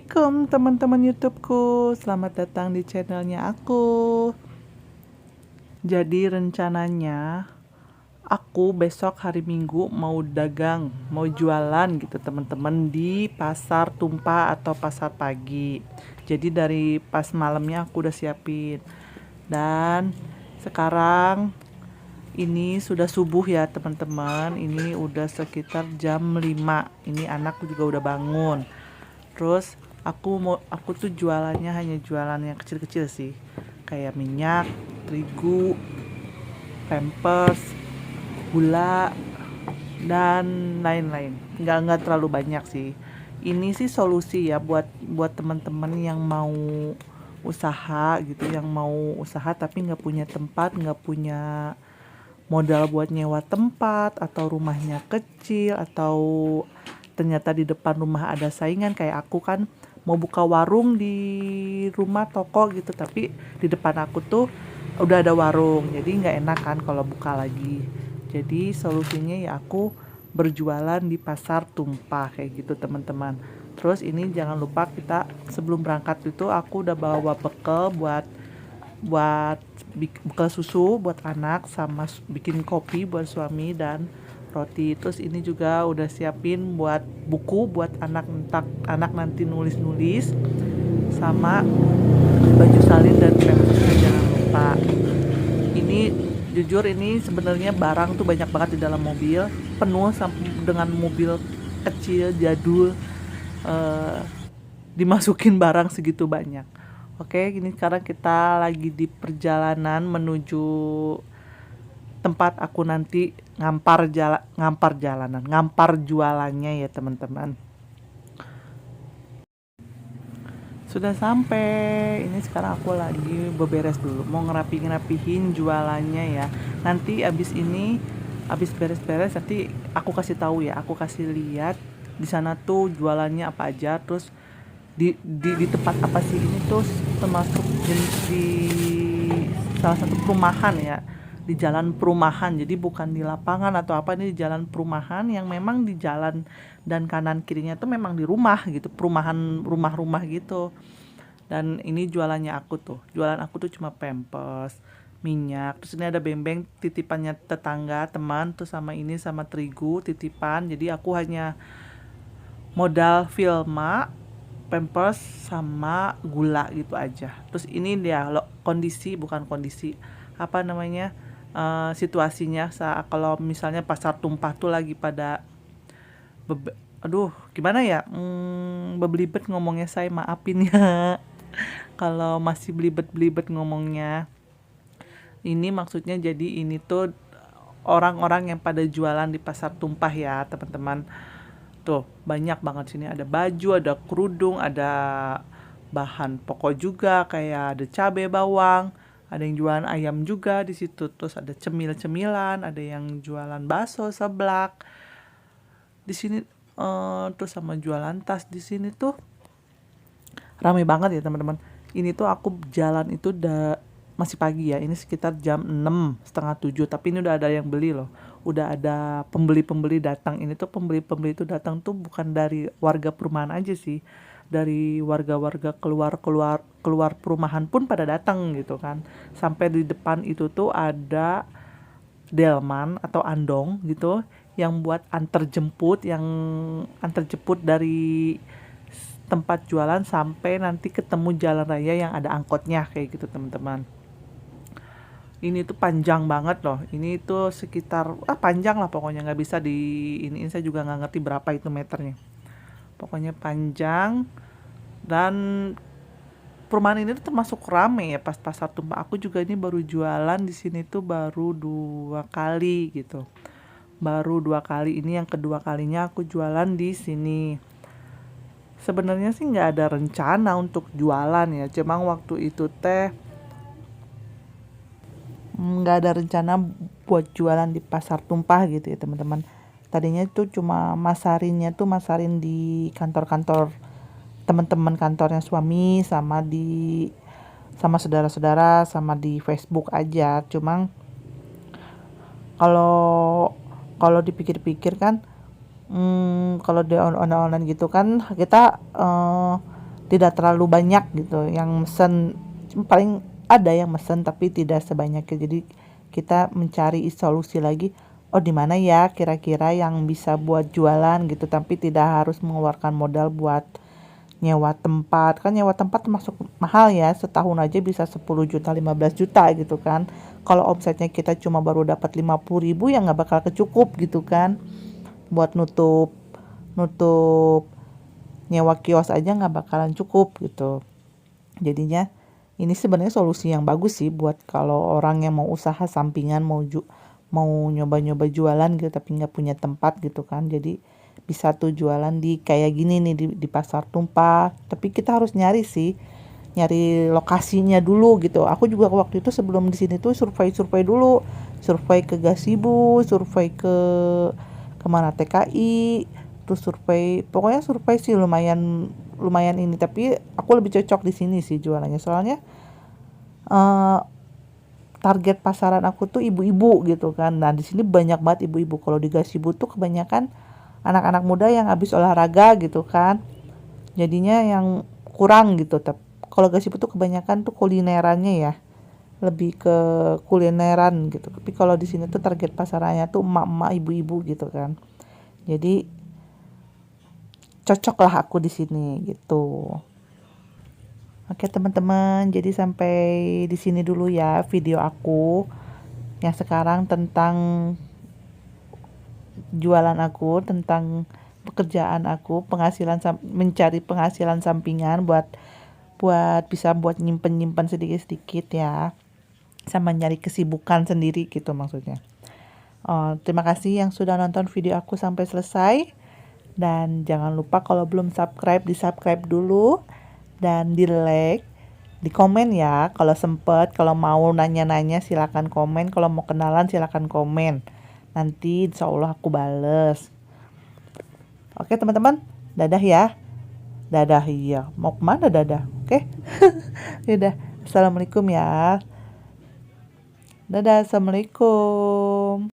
Assalamualaikum teman-teman YouTubeku, selamat datang di channelnya aku. Jadi rencananya aku besok hari Minggu mau dagang, mau jualan gitu teman-teman di pasar tumpah atau pasar pagi. Jadi dari pas malamnya aku udah siapin. Dan sekarang ini sudah subuh ya teman-teman. Ini udah sekitar jam 5. Ini anakku juga udah bangun. Terus aku tuh jualannya hanya jualan yang kecil-kecil sih. Kayak minyak, terigu, pampers, gula dan lain-lain. Nggak terlalu banyak sih. Ini sih solusi ya buat teman-teman yang mau usaha gitu, yang mau usaha tapi nggak punya tempat, nggak punya modal buat nyewa tempat, atau rumahnya kecil, atau ternyata di depan rumah ada saingan. Kayak aku kan mau buka warung di rumah toko gitu, tapi di depan aku tuh udah ada warung, jadi nggak enak kan kalau buka lagi. Jadi solusinya ya aku berjualan di pasar tumpah kayak gitu teman-teman. Terus ini jangan lupa, kita sebelum berangkat itu aku udah bawa bekal buat buat bekal susu buat anak, sama bikin kopi buat suami dan roti. Terus ini juga udah siapin buat buku buat anak nanti nulis-nulis, sama baju salin dan pampersnya jangan lupa. Ini jujur ini sebenarnya barang tuh banyak banget di dalam mobil, penuh sampai dengan mobil kecil jadul, eh, dimasukin barang segitu banyak. Oke, ini sekarang kita lagi di perjalanan menuju tempat aku nanti ngampar jualannya ya teman-teman. Sudah sampai. Ini sekarang aku lagi beberes dulu, mau ngerapihin jualannya ya. Nanti abis beres-beres nanti aku kasih tahu ya, aku kasih lihat di sana tuh jualannya apa aja. Terus di tempat apa sih ini tuh, termasuk di salah satu perumahan ya, di jalan perumahan. Jadi bukan di lapangan atau apa, ini di jalan perumahan yang memang di jalan, dan kanan kirinya tuh memang di rumah gitu, perumahan rumah-rumah gitu. Dan ini jualan aku tuh cuma pampers, minyak. Terus ini ada bembeng titipannya tetangga teman tuh, sama ini sama terigu titipan. Jadi aku hanya modal Vilma, pampers sama gula gitu aja. Terus ini dia kondisi apa namanya, situasinya kalau misalnya pasar tumpah tuh lagi pada aduh gimana ya, bebelibet ngomongnya, saya maafin ya kalau masih belibet-belibet ngomongnya. Ini maksudnya, jadi ini tuh orang-orang yang pada jualan di pasar tumpah ya teman-teman. Tuh banyak banget sini, ada baju, ada kerudung, ada bahan pokok juga, kayak ada cabai, bawang, ada yang jualan ayam juga di situ. Terus ada cemil-cemilan, ada yang jualan bakso, seblak di sini. Terus sama jualan tas di sini tuh ramai banget ya teman-teman. Ini tuh aku jalan itu udah masih pagi ya, ini sekitar jam 6 setengah 7, tapi ini udah ada yang beli loh, udah ada pembeli-pembeli datang. Ini tuh pembeli-pembeli itu datang tuh bukan dari warga perumahan aja sih, dari warga-warga keluar perumahan pun pada datang gitu kan. Sampai di depan itu tuh ada delman atau andong gitu, yang buat antar jemput dari tempat jualan sampai nanti ketemu jalan raya yang ada angkotnya kayak gitu teman-teman. Ini tuh panjang banget loh, ini tuh sekitar panjang lah pokoknya, nggak bisa ini saya juga nggak ngerti berapa itu meternya, pokoknya panjang. Dan perumahan ini tuh termasuk rame ya pas pasar tumpah. Aku juga ini baru jualan di sini tuh baru 2 kali gitu, baru 2 kali. Ini yang kedua kalinya aku jualan di sini. Sebenarnya sih nggak ada rencana untuk jualan ya, cuma waktu itu teh nggak ada rencana buat jualan di pasar tumpah gitu ya teman-teman. Tadinya itu cuma masarin di kantor-kantor teman-teman kantornya suami, sama saudara-saudara, sama di Facebook aja. Cuma kalau kalau dipikir-pikir kan, kalau di online gitu kan kita tidak terlalu banyak gitu yang mesen, paling ada yang mesen tapi tidak sebanyaknya. Jadi kita mencari solusi lagi, oh di mana ya kira-kira yang bisa buat jualan gitu tapi tidak harus mengeluarkan modal buat nyewa tempat. Kan nyewa tempat termasuk mahal ya, setahun aja bisa 10 juta 15 juta gitu kan. Kalau omsetnya kita cuma baru dapat 50.000 ya nggak bakal kecukup gitu kan, buat nutup nyewa kios aja nggak bakalan cukup gitu. Jadinya ini sebenarnya solusi yang bagus sih buat kalau orang yang mau usaha sampingan, mau nyoba-nyoba jualan gitu tapi nggak punya tempat gitu kan. Jadi bisa tuh jualan di kayak gini nih di pasar tumpah. Tapi kita harus nyari lokasinya dulu gitu. Aku juga waktu itu sebelum di sini tuh survei dulu, survei ke Gasibu, survei ke kemana TKI, terus pokoknya survei sih lumayan ini. Tapi aku lebih cocok di sini sih jualannya, soalnya target pasaran aku tuh ibu-ibu gitu kan. Nah di sini banyak banget ibu-ibu. Kalau di Gasibu tuh kebanyakan anak-anak muda yang habis olahraga gitu kan, jadinya yang kurang gitu. Tapi kalau Gasibu tuh kebanyakan tuh kulinerannya ya, lebih ke kulineran gitu. Tapi kalau di sini tuh target pasarannya tuh emak-emak, ibu-ibu gitu kan. Jadi cocok lah aku di sini gitu. Oke teman-teman, jadi sampai di sini dulu ya video aku yang sekarang tentang jualan aku, tentang pekerjaan aku, mencari penghasilan sampingan buat bisa buat nyimpen sedikit-sedikit ya, sama nyari kesibukan sendiri gitu maksudnya. Terima kasih yang sudah nonton video aku sampai selesai, dan jangan lupa kalau belum subscribe di subscribe dulu dan di like, di komen ya kalau sempet. Kalau mau nanya-nanya silakan komen, kalau mau kenalan silakan komen, nanti insya Allah aku bales. Oke teman-teman, dadah ya. Dadah, iya. Mau kemana dadah? Oke. Yaudah, assalamualaikum ya. Dadah, assalamualaikum.